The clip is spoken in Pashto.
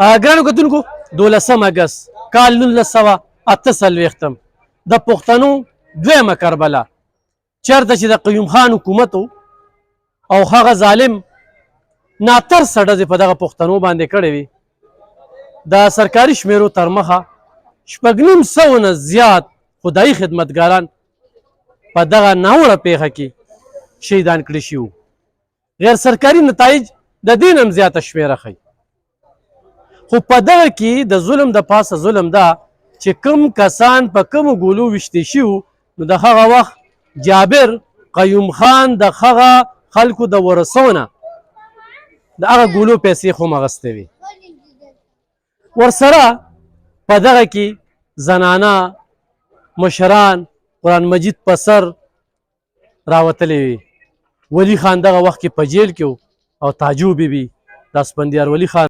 ګرانو کتونکو 12 اګست کال 1948 د پښتنو دویمه کربلا چېرته چې د قیوم خان حکومت او هغه ظالم ناترسه ډزې په دغه پښتنو باندې کړې وي د سرکاري شمیرو تر مخه 950 نه زیات خدایي خدمتګاران په دغه ناوړه پیښه کې شهیدان کړي شوي وو. غیر سرکاري نتایج د دې نه هم زیاته شمیره ښیي. خو په دغه کې د ظلم د پاسه ظلم ده چې کوم کسان په کومو ګولو ویشتې شوي وو نو د هغه وخت جابر قیوم خان د هغه خلکو د ورثو نه د هغه ګولو پیسې خو هم اخیستې وي. ورسره په دغه کې زنانه مشران قرآن مجید په سر راوتلی وي. ولی خان دغه وخت کې په جیل کې او تاجو بیبي د اسفندیار ولی خان